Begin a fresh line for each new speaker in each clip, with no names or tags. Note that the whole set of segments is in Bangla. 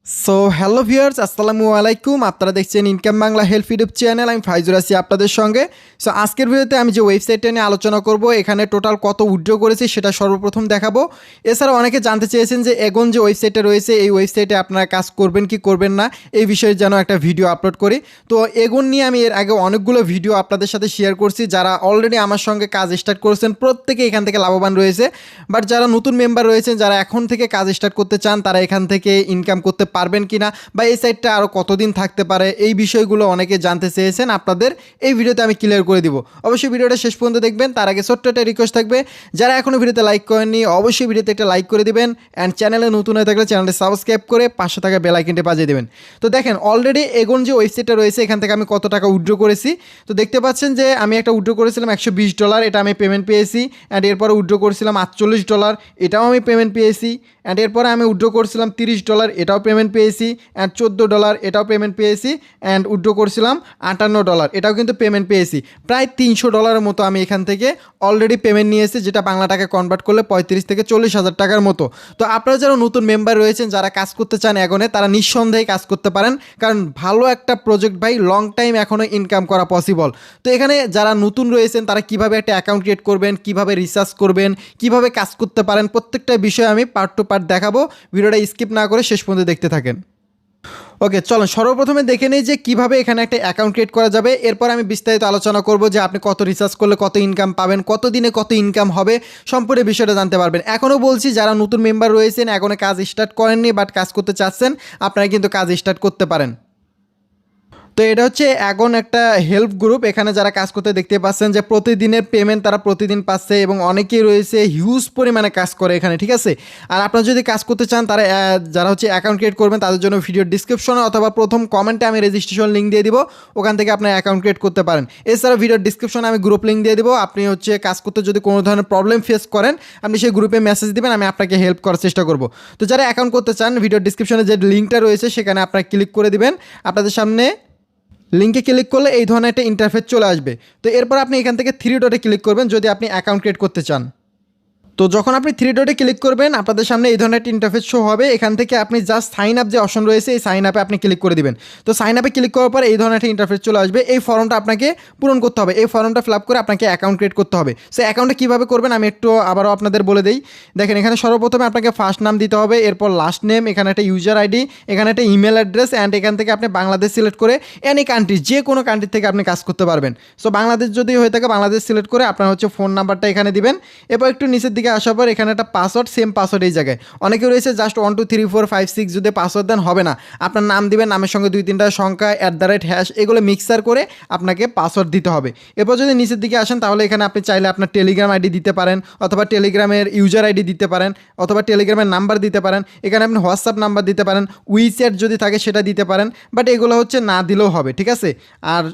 সো হ্যালো ভিউয়ার্স, আসসালামু আলাইকুম। আপনারা দেখছেন income Bangla help YouTube channel. আমি ফাইজুর আছি আপনাদের সঙ্গে। সো আজকের ভিডিওতে আমি যে ওয়েবসাইটটা নিয়ে আলোচনা করব, এখানে টোটাল কত উইথড্র করেছি সেটা সর্বপ্রথম দেখাবো। এছাড়াও অনেকে জানতে চেয়েছেন যে এগন যে ওয়েবসাইটটা রয়েছে, এই ওয়েবসাইটে আপনারা কাজ করবেন কি করবেন না, এই বিষয়ে যেন একটা ভিডিও আপলোড করি। তো এগন নিয়ে আমি এর আগে অনেকগুলো ভিডিও আপনাদের সাথে শেয়ার করছি। যারা অলরেডি আমার সঙ্গে কাজ স্টার্ট করেছেন প্রত্যেকে এখান থেকে লাভবান রয়েছে। বাট যারা নতুন মেম্বার রয়েছেন, যারা এখন থেকে কাজ স্টার্ট করতে চান, তারা এখান থেকে ইনকাম করতে পারবেন কিনা বা এই সাইটটা আরও কতদিন থাকতে পারে, এই বিষয়গুলো অনেকে জানতে চেয়েছেন। আপনাদের এই ভিডিওতে আমি ক্লিয়ার করে দিব। অবশ্যই ভিডিওটা শেষ পর্যন্ত দেখবেন। তার আগে ছোট্ট একটা রিকোয়েস্ট থাকবে, যারা এখনও ভিডিওতে লাইক করেননি অবশ্যই ভিডিওতে একটা লাইক করে দিবেন। অ্যান্ড চ্যানেলে নতুন হয়ে থাকলে চ্যানেলটি সাবস্ক্রাইব করে পাশে থাকা বেল আইকনটি বাজিয়ে দেবেন। তো দেখেন অলরেডি এগন যে ওয়েবসাইটটা রয়েছে, এখান থেকে আমি কত টাকা উইথড্র করেছি। তো দেখতে পাচ্ছেন যে আমি একটা উইথড্র করেছিলাম $120, এটা আমি পেমেন্ট পেয়েছি। অ্যান্ড এরপরে উইথড্র করেছিলাম $48, এটাও আমি পেমেন্ট পেয়েছি। অ্যান্ড এরপরে আমি উইথড্র করছিলাম $30, এটাও পেমেন্ট পেয়েছি। অ্যান্ড $14, এটাও পেমেন্ট পেয়েছি। অ্যান্ড উইথড্র করছিলাম $58, এটাও কিন্তু পেমেন্ট পেয়েছি। প্রায় $300 মতো আমি এখান থেকে অলরেডি পেমেন্ট নিয়েছি, যেটা বাংলা টাকায় কনভার্ট করলে 35 থেকে 40 হাজার টাকার মতো। তো আপনারা যারা নতুন মেম্বার রয়েছেন, যারা কাজ করতে চান এগনে, তারা নিঃসন্দেহে কাজ করতে পারেন, কারণ ভালো একটা প্রজেক্ট ভাই, লং টাইম এখনও ইনকাম করা পসিবল। তো এখানে যারা নতুন রয়েছেন তারা কিভাবে একটা অ্যাকাউন্ট ক্রিয়েট করবেন, কিভাবে রিসার্চ করবেন, কিভাবে কাজ করতে পারেন, প্রত্যেকটা বিষয় আমি পার্ট টু পার্ট দেখাবো। ভিডিওটা স্কিপ না করে শেষ পর্যন্ত দেখতে থাকেন। ওকে, চলুন সর্বপ্রথমে দেখে নিই যে কীভাবে এখানে একটা অ্যাকাউন্ট ক্রিয়েট করা যাবে। এরপর আমি বিস্তারিত আলোচনা করব যে আপনি কত রিসার্চ করলে কত ইনকাম পাবেন, কত দিনে কত ইনকাম হবে, সম্পূর্ণ বিষয়টা জানতে পারবেন। এখনও বলছি, যারা নতুন মেম্বার রয়েছেন, এখনও কাজ স্টার্ট করেননি বাট কাজ করতে চাচ্ছেন, আপনারা কিন্তু কাজ স্টার্ট করতে পারেন। তো এটা হচ্ছে এখন একটা হেল্প গ্রুপ। এখানে যারা কাজ করতে দেখতে পাচ্ছেন যে প্রতিদিনের পেমেন্ট তারা প্রতিদিন পাচ্ছে, এবং অনেকেই রয়েছে হিউজ পরিমাণে কাজ করে এখানে, ঠিক আছে। আর আপনারা যদি কাজ করতে চান, তারা যারা হচ্ছে অ্যাকাউন্ট ক্রিয়েট করবেন, তাদের জন্য ভিডিওর ডিসক্রিপশনে অথবা প্রথম কমেন্টে আমি রেজিস্ট্রেশন লিঙ্ক দিয়ে দিব, ওখান থেকে আপনার অ্যাকাউন্ট ক্রিয়েট করতে পারেন। এছাড়া ভিডিওর ডিসক্রিপশনে আমি গ্রুপ লিঙ্ক দিয়ে দিব। আপনি হচ্ছে কাজ করতে যদি কোনো ধরনের প্রবলেম ফেস করেন, আপনি সেই গ্রুপে মেসেজ দিবেন, আমি আপনাকে হেল্প করার চেষ্টা করব। তো যারা অ্যাকাউন্ট করতে চান, ভিডিওর ডিসক্রিপশনে যে লিঙ্কটা রয়েছে সেখানে আপনারা ক্লিক করে দিবেন। আপনাদের সামনে লিঙ্কে ক্লিক করলে এই ধরনের একটা ইন্টারফেস চলে আসবে। তো এরপর আপনি এখান থেকে 3 ডটে ক্লিক করবেন যদি আপনি অ্যাকাউন্ট ক্রিয়েট করতে চান। তো যখন আপনি 3 ডটে ক্লিক করবেন, আপনাদের সামনে এই ধরনের একটা ইন্টারফেস শো হবে। এখান থেকে আপনি জাস্ট সাইন আপ যে অপশন রয়েছে, এই সাইন আপে আপনি ক্লিক করে দিবেন। তো সাইন আপে ক্লিক করার পর এই ধরনের একটা ইন্টারফেস চলে আসবে। এই ফর্মটা আপনাকে পূরণ করতে হবে। এই ফর্মটা ফিল আপ করে আপনাকে অ্যাকাউন্ট ক্রিয়েট করতে হবে। সো অ্যাকাউন্টটা কীভাবে করবেন আমি একটু আবারও আপনাদের বলে দিই। দেখেন, এখানে সর্বপ্রথমে আপনাকে ফার্স্ট নাম দিতে হবে, এরপর লাস্ট নেম, এখানে একটা ইউজার আইডি, এখানে একটা ইমেল অ্যাড্রেস। অ্যান্ড এখান থেকে আপনি বাংলাদেশ সিলেক্ট করে এনি কান্ট্রি, যে কোনো কান্ট্রি থেকে আপনি কাজ করতে পারবেন। সো বাংলাদেশ যদি হয়ে থাকে, বাংলাদেশ সিলেক্ট করে আপনার হচ্ছে ফোন নাম্বারটা এখানে দিবেন। এরপর একটু নিচের দিকে আসার পর এখানে একটা পাসওয়ার্ড, সেম পাসওয়ার্ড এই জায়গায়। অনেকে রয়েছে জাস্ট 1 2 3 4 5 6 যদি পাসওয়ার্ড দেন হবে না, আপনার নাম দিবেন, নামের সঙ্গে 2-3টা সংখ্যা, @# এগুলো মিক্সার করে আপনাকে পাসওয়ার্ড দিতে হবে। এরপর যদি নিচের দিকে আসেন, তাহলে এখানে আপনি চাইলে আপনার টেলিগ্রাম আইডি দিতে পারেন, অথবা টেলিগ্রামের ইউজার আইডি দিতে পারেন, অথবা টেলিগ্রামের নাম্বার দিতে পারেন। এখানে আপনি হোয়াটসঅ্যাপ নাম্বার দিতে পারেন, উইচ্যাট যদি থাকে সেটা দিতে পারেন। বাট এগুলো হচ্ছে না দিলেও হবে, ঠিক আছে। আর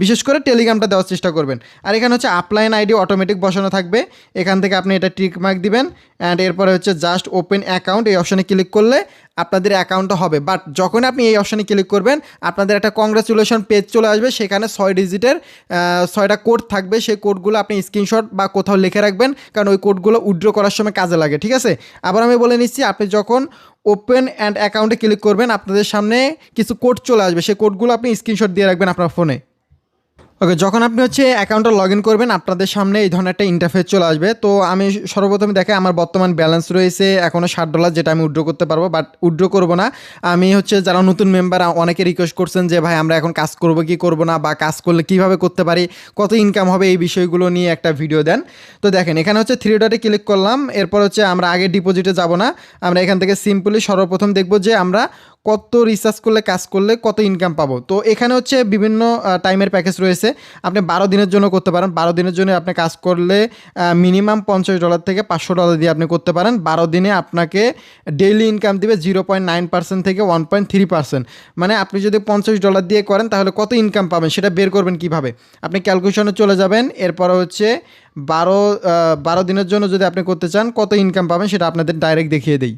বিশেষ করে টেলিগ্রামটা দেওয়ার চেষ্টা করবেন। আর এখানে হচ্ছে আপলাইন আইডি অটোমেটিক বসানো থাকবে, এখান থেকে আপনি এটা টিক মার্ক দিবেন। অ্যান্ড এরপরে হচ্ছে জাস্ট ওপেন অ্যাকাউন্ট, এই অপশানে ক্লিক করলে আপনাদের অ্যাকাউন্টটা হবে। বাট যখন আপনি এই অপশানে ক্লিক করবেন, আপনাদের একটা কংগ্রাচুলেশন পেজ চলে আসবে। সেখানে 6 ডিজিটের 6টা কোড থাকবে। সেই কোডগুলো আপনি স্ক্রিনশট বা কোথাও লিখে রাখবেন, কারণ ওই কোডগুলো উইথড্র করার সময় কাজে লাগে, ঠিক আছে। আবার আমি বলে নিচ্ছি, আপনি যখন ওপেন অ্যান্ড অ্যাকাউন্টে ক্লিক করবেন, আপনাদের সামনে কিছু কোড চলে আসবে। সেই কোডগুলো আপনি স্ক্রিনশট দিয়ে রাখবেন আপনার ফোনে। ওকে, যখন আপনি হচ্ছে অ্যাকাউন্টটা লগ ইন করবেন, আপনাদের সামনে এই ধরনের একটা ইন্টারফেস চলে আসবে। তো আমি সর্বপ্রথমে দেখে আমার বর্তমান ব্যালেন্স রয়েছে এখনও $60, যেটা আমি উইথড্র করতে পারবো, বাট উইথড্র করবো না। আমি হচ্ছে যারা নতুন মেম্বার, অনেকে রিকোয়েস্ট করছেন যে ভাই আমরা এখন কাজ করবো কি করবো না, বা কাজ করলে কীভাবে করতে পারি, কত ইনকাম হবে, এই বিষয়গুলো নিয়ে একটা ভিডিও দেন। তো দেখেন, এখানে হচ্ছে 3 ডটে ক্লিক করলাম। এরপর হচ্ছে আমরা আগে ডিপোজিটে যাব না, আমরা এখান থেকে সিম্পলি সর্বপ্রথম দেখব যে আমরা কত রিসার্চ করলে কাজ করলে কত ইনকাম পাবো। তো এখানে হচ্ছে বিভিন্ন টাইমের প্যাকেজ রয়েছে। আপনি 12 দিনের জন্য করতে পারেন। 12 দিনের জন্য আপনি কাজ করলে মিনিমাম $50 থেকে $500 দিয়ে আপনি করতে পারেন। 12 দিনে আপনাকে ডেইলি ইনকাম দিবে 0.9% থেকে 1.3%। মানে আপনি যদি $50 দিয়ে করেন, তাহলে কত ইনকাম পাবেন সেটা বের করবেন কিভাবে। আপনি ক্যালকুলেশনে চলে যাবেন। এরপর হচ্ছে 12 দিনের জন্য যদি আপনি করতে চান, কত ইনকাম পাবেন সেটা আপনাদের ডাইরেক্ট দেখিয়ে দেই।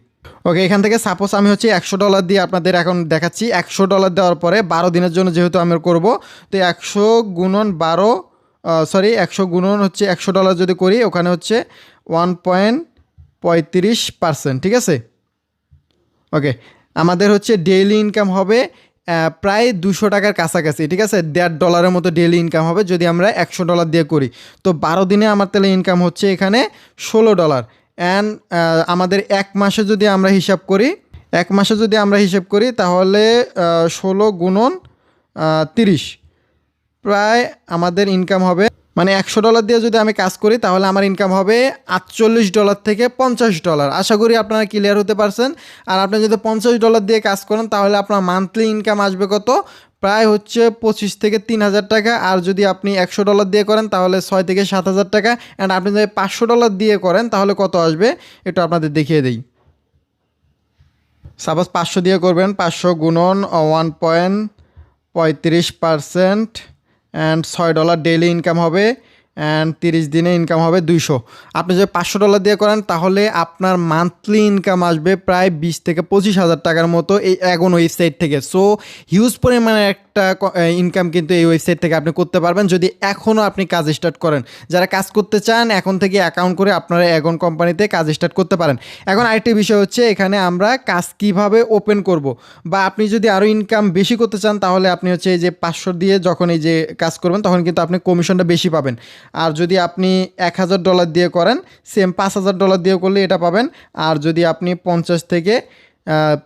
ওকে, এখান থেকে সাপোজ আমি হচ্ছে $100 দিয়ে আপনাদের এখন দেখাচ্ছি। $100 দেওয়ার পরে 12 দিনের জন্য যেহেতু আমি করব, তো 100 গুণন 12, 100 গুণন হচ্ছে $100 যদি করি, ওখানে হচ্ছে 1.35%, ঠিক আছে। ওকে, আমাদের হচ্ছে ডেইলি ইনকাম হবে প্রায় 200 টাকার কাছাকাছি, ঠিক আছে। $1.50 মতো ডেইলি ইনকাম হবে যদি আমরা $100 দিয়ে করি। তো 12 দিনে আমার তাহলে ইনকাম হচ্ছে এখানে $16। অ্যান্ড আমাদের এক মাসে যদি আমরা হিসাব করি, তাহলে 16 গুণন 30, প্রায় আমাদের ইনকাম হবে, মানে $100 দিয়ে যদি আমি কাজ করি তাহলে আমার ইনকাম হবে $48 থেকে $50। আশা করি আপনারা ক্লিয়ার হতে পারছেন। আর আপনি যদি $50 দিয়ে কাজ করেন তাহলে আপনার মান্থলি ইনকাম আসবে কত, প্রায় হচ্ছে 25 থেকে 3000 টাকা। আর যদি আপনি $100 দিয়ে করেন তাহলে 6 থেকে 7000 টাকা। অ্যান্ড আপনি যদি $500 দিয়ে করেন তাহলে কত আসবে একটু আপনাদের দেখিয়ে দিই। সাপোজ 500 দিয়ে করবেন, 500 গুণন 1.35% অ্যান্ড $6 ডেইলি ইনকাম হবে। অ্যান্ড 30 দিনে ইনকাম হবে 200। আপনি যদি $500 দিয়ে করেন তাহলে আপনার মান্থলি ইনকাম আসবে প্রায় 20 থেকে 25,000 টাকার মতো এই অ্যাগন ওয়েবসাইট থেকে। সো হিউজ পরিমাণে একটা ইনকাম কিন্তু এই ওয়েবসাইট থেকে আপনি করতে পারবেন যদি এখনও আপনি কাজ স্টার্ট করেন। যারা কাজ করতে চান এখন থেকে অ্যাকাউন্ট করে আপনারা অ্যাগন কোম্পানিতে কাজ স্টার্ট করতে পারেন। এখন আরেকটি বিষয় হচ্ছে এখানে আমরা কাজ কিভাবে ওপেন করব, বা আপনি যদি আরও ইনকাম বেশি করতে চান তাহলে আপনি হচ্ছে এই যে 500 দিয়ে যখন এই যে কাজ করবেন তখন কিন্তু আপনি কমিশনটা বেশি পাবেন। আর যদি আপনি $1000 দিয়ে করেন, সেম $5000 দিয়ে করলে এটা পাবেন। আর যদি আপনি 50 থেকে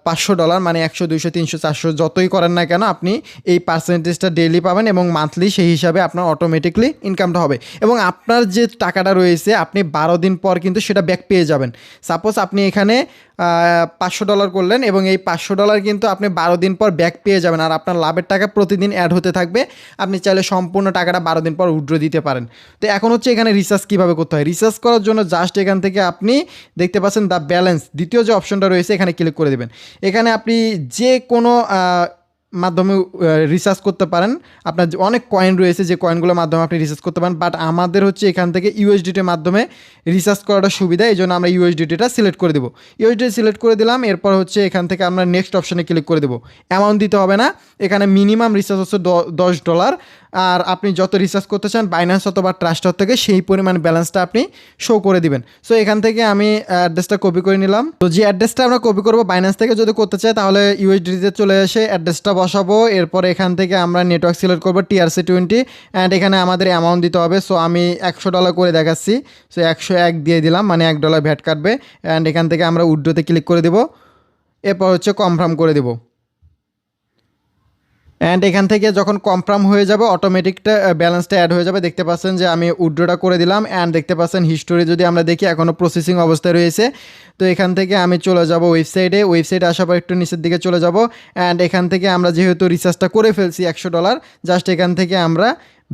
$500 মানে 100, 200, 300, 400 যতই করেন না কেন আপনি এই পার্সেন্টেজটা ডেইলি পাবেন এবং মান্থলি সেই হিসাবে আপনার অটোমেটিকলি ইনকামটা হবে। এবং আপনার যে টাকাটা রয়েছে আপনি 12 দিন পর কিন্তু সেটা ব্যাক পেয়ে যাবেন। সাপোজ আপনি এখানে $500 করলেন এবং এই $500 কিন্তু আপনি 12 দিন পর ব্যাক পেয়ে যাবেন। আর আপনার লাভের টাকা প্রতিদিন অ্যাড হতে থাকবে। আপনি চাইলে সম্পূর্ণ টাকাটা 12 দিন পর উইথড্র দিতে পারেন। তো এখন হচ্ছে এখানে রিসার্চ কীভাবে করতে হয়। রিসার্চ করার জন্য জাস্ট এখান থেকে আপনি দেখতে পাচ্ছেন দ্য ব্যালেন্স, দ্বিতীয় যে অপশনটা রয়েছে এখানে ক্লিক করে দেবেন। এখানে আপনি যে কোনো মাধ্যমে রিসার্চ করতে পারেন। আপনার অনেক কয়েন রয়েছে যে কয়েনগুলোর মাধ্যমে আপনি রিসার্চ করতে পারেন, বাট আমাদের হচ্ছে এখান থেকে ইউএসডিটির মাধ্যমে রিসার্চ করাটা সুবিধা, এই জন্য আমরা ইউএসডিটিটা সিলেক্ট করে দেবো। ইউএসডিটি সিলেক্ট করে দিলাম, এরপর হচ্ছে এখান থেকে আমরা নেক্সট অপশানে ক্লিক করে দেবো। অ্যামাউন্ট দিতে হবে না, এখানে মিনিমাম রিসার্চ হচ্ছে $10। আর আপনি যত রিসার্চ করতে চান বাইন্যান্স অথবা ট্রাস্টার থেকে সেই পরিমাণ ব্যালেন্সটা আপনি শো করে দিবেন। সো এখান থেকে আমি অ্যাড্রেসটা কপি করে নিলাম। তো যে অ্যাড্রেসটা আমরা কপি করবো বাইন্যান্স থেকে যদি করতে চাই তাহলে ইউএসডিতে চলে এসে অ্যাড্রেসটা বসাবো। এরপর এখান থেকে আমরা নেটওয়ার্ক সিলেক্ট করবো TRC20 অ্যান্ড এখানে আমাদের অ্যামাউন্ট দিতে হবে। সো আমি $100 করে দেখাচ্ছি। সো 101 দিয়ে দিলাম, মানে $1 ভ্যাট কাটবে। অ্যান্ড এখান থেকে আমরা উইথড্রোতে ক্লিক করে দেবো, এরপর হচ্ছে কনফার্ম করে দেবো। অ্যান্ড এখান থেকে যখন কনফার্ম হয়ে যাবে অটোমেটিকটা ব্যালেন্সটা অ্যাড হয়ে যাবে। দেখতে পাচ্ছেন যে আমি উইথড্রটা করে দিলাম। অ্যান্ড দেখতে পাচ্ছেন হিস্টোরি যদি আমরা দেখি এখনও প্রসেসিং অবস্থায় রয়েছে। তো এখান থেকে আমি চলে যাব ওয়েবসাইটে আসার পর একটু নিচের দিকে চলে যাব। অ্যান্ড এখান থেকে আমরা যেহেতু রিচার্জটা করে ফেলছি $100, জাস্ট এখান থেকে আমরা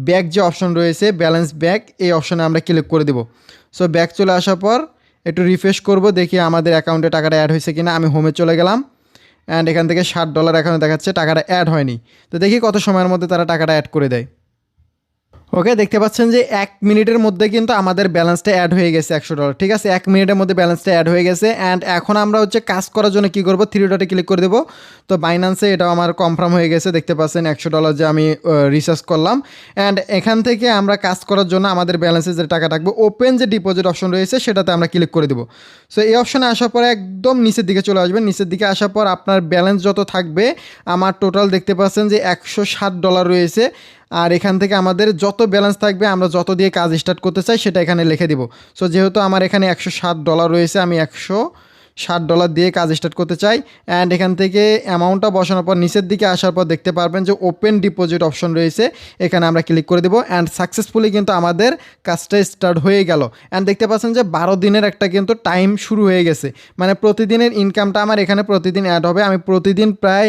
ব্যাক যে অপশন রয়েছে ব্যালেন্স ব্যাক, এই অপশনে আমরা ক্লিক করে দেবো। সো ব্যাক চলে আসার পর একটু রিফ্রেশ করব, দেখি আমাদের অ্যাকাউন্টে টাকাটা অ্যাড হয়েছে কিনা। আমি হোমে চলে গেলাম অ্যান্ড এখান থেকে $60 এখানে দেখাচ্ছে, টাকাটা অ্যাড হয়নি। তো দেখি কত সময়ের মধ্যে তারা টাকাটা অ্যাড করে দেয়। ওকে, দেখতে পাচ্ছেন যে 1 মিনিটের মধ্যে কিন্তু আমাদের ব্যালেন্সটা অ্যাড হয়ে গেছে $100। ঠিক আছে, 1 মিনিটের মধ্যে ব্যালেন্সটা অ্যাড হয়ে গেছে। অ্যান্ড এখন আমরা হচ্ছে কাজ করার জন্য কী করবো, 3 ডটে ক্লিক করে দেবো। তো বাইন্যান্সে এটাও আমার কনফার্ম হয়ে গেছে। দেখতে পাচ্ছেন $100 যে আমি রিচার্জ করলাম। অ্যান্ড এখান থেকে আমরা কাজ করার জন্য আমাদের ব্যালেন্সে যে টাকা থাকবে ওপেন যে ডিপোজিট অপশন রয়েছে সেটাতে আমরা ক্লিক করে দেবো। সো এই অপশনে আসার পরে একদম নিচের দিকে চলে আসবেন। নিচের দিকে আসার পর আপনার ব্যালেন্স যত থাকবে, আমার টোটাল দেখতে পাচ্ছেন যে $160 রয়েছে। আর এখান থেকে আমাদের যত ব্যালেন্স থাকবে আমরা যত দিয়ে কাজ স্টার্ট করতে চাই সেটা এখানে লিখে দিব। সো যেহেতু আমার এখানে $160 রয়েছে, আমি $160 দিয়ে কাজ স্টার্ট করতে চাই। অ্যান্ড এখান থেকে অ্যামাউন্টটা বসানোর পর নিচের দিকে আসার পর দেখতে পারবেন যে ওপেন ডিপোজিট অপশন রয়েছে, এখানে আমরা ক্লিক করে দেবো। অ্যান্ড সাকসেসফুলি কিন্তু আমাদের কাজটা স্টার্ট হয়ে গেল। অ্যান্ড দেখতে পাচ্ছেন যে 12 দিনের একটা কিন্তু টাইম শুরু হয়ে গেছে, মানে প্রতিদিনের ইনকামটা আমার এখানে প্রতিদিন অ্যাড হবে। আমি প্রতিদিন প্রায়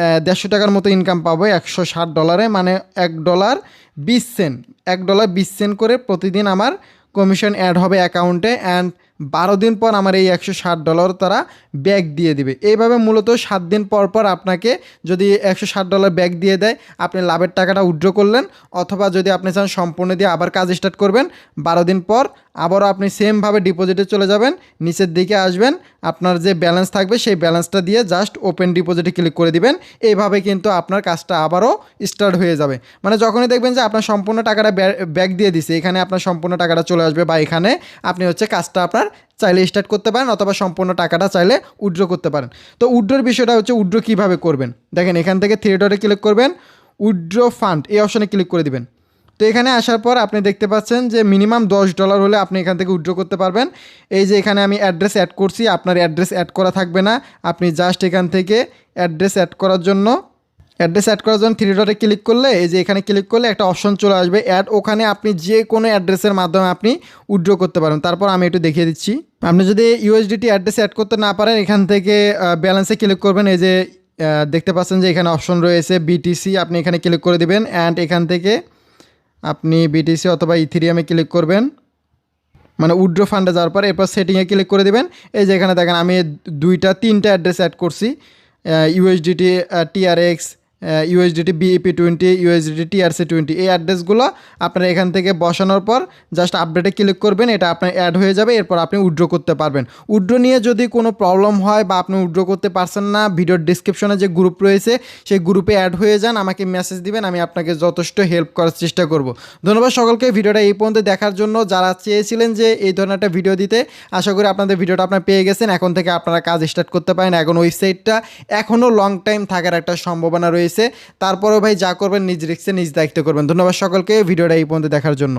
150 টাকার মতো ইনকাম পাবো $160, মানে $1.20 করে প্রতিদিন আমার কমিশন অ্যাড হবে অ্যাকাউন্টে। অ্যান্ড 12 দিন পর আমার এই $160 তারা ব্যাক দিয়ে দিবে। এইভাবে মূলত 7 দিন পর পর আপনাকে যদি $160 ব্যাক দিয়ে দেয়, আপনি লাভের টাকাটা উইথড্র করলেন। অথবা যদি আপনি চান সম্পূর্ণ দিয়ে আবার কাজ স্টার্ট করবেন, 12 দিন পর আবারও আপনি সেমভাবে ডিপোজিটে চলে যাবেন, নিচের দিকে আসবেন, আপনার যে ব্যালেন্স থাকবে সেই ব্যালেন্সটা দিয়ে জাস্ট ওপেন ডিপোজিটে ক্লিক করে দিবেন। এইভাবে কিন্তু আপনার কাজটা আবারও স্টার্ট হয়ে যাবে। মানে যখনই দেখবেন যে আপনার সম্পূর্ণ টাকাটা ব্যাক দিয়ে দিছে, এখানে আপনার সম্পূর্ণ টাকাটা চলে আসবে বা এখানে আপনি হচ্ছে কাজটা আপনার চাইলে স্টার্ট করতে পারেন অথবা সম্পূর্ণ টাকাটা চাইলে উইথড্র করতে পারেন। তো উইথড্রর বিষয়টা হচ্ছে উইথড্র কীভাবে করবেন দেখেন, এখান থেকে থ্রি ডটে ক্লিক করবেন, উইথড্র ফান্ড এই অপশানে ক্লিক করে দিবেন। তো এখানে আসার পর আপনি দেখতে পাচ্ছেন যে মিনিমাম $10 হলে আপনি এখান থেকে উইথড্র করতে পারবেন। এই যে এখানে আমি অ্যাড্রেস অ্যাড করছি, আপনার অ্যাড্রেস অ্যাড করা থাকবে না, আপনি জাস্ট এখান থেকে অ্যাড্রেস অ্যাড করার জন্য থ্রি ডটে ক্লিক করলে এই যে এখানে ক্লিক করলে একটা অপশন চলে আসবে অ্যাড, ওখানে আপনি যে কোনো অ্যাড্রেসের মাধ্যমে আপনি উইথড্র করতে পারেন। তারপর আমি একটু দেখিয়ে দিচ্ছি। আপনি যদি ইউএসডিটি অ্যাড্রেস অ্যাড করতে না পারেন এখান থেকে ব্যালেন্সে ক্লিক করবেন। এই যে দেখতে পাচ্ছেন যে এখানে অপশন রয়েছে বিটিসি, আপনি এখানে ক্লিক করে দিবেন অ্যান্ড এখান থেকে আপনি বিটিসি অথবা ইথেরিয়ামে ক্লিক করবেন, মানে উইথড্র ফান্ডে যাওয়ার পর এরপর সেটিংয়ে ক্লিক করে দেবেন। এই যে এখানে দেখেন আমি তিনটা অ্যাড্রেস অ্যাড করছি, ইউএসডিটি টিআরএক্স, ইউএসডিটি বিইপি20, ইউএসডিটি টিআরসি20, এই অ্যাড্রেসগুলো আপনারা এখান থেকে বসানোর পর জাস্ট আপডেটে ক্লিক করবেন, এটা আপনার অ্যাড হয়ে যাবে। এরপর আপনি উইথড্র করতে পারবেন। উইথড্র নিয়ে যদি কোনো প্রবলেম হয় বা আপনি উইথড্র করতে পারছেন না, ভিডিওর ডিসক্রিপশনে যে গ্রুপ রয়েছে সেই গ্রুপে অ্যাড হয়ে যান, আমাকে মেসেজ দিবেন, আমি আপনাকে যথেষ্ট হেল্প করার চেষ্টা করব। ধন্যবাদ সকলকে ভিডিওটা এই পর্যন্ত দেখার জন্য। যারা চেয়েছিলেন যে এই ধরনের একটা ভিডিও দিতে, আশা করি আপনাদের ভিডিওটা আপনারা পেয়ে গেছেন। এখন থেকে আপনারা কাজ স্টার্ট করতে পারেন। এখন ওয়েবসাইটটা এখনও লং টাইম থাকার একটা সম্ভাবনা রয়েছে। তারপরেও ভাই যা করবেন নিজ রিস্কে নিজ দায়িত্ব করবেন। ধন্যবাদ সকলকে ভিডিওটা এই পর্যন্ত দেখার জন্য।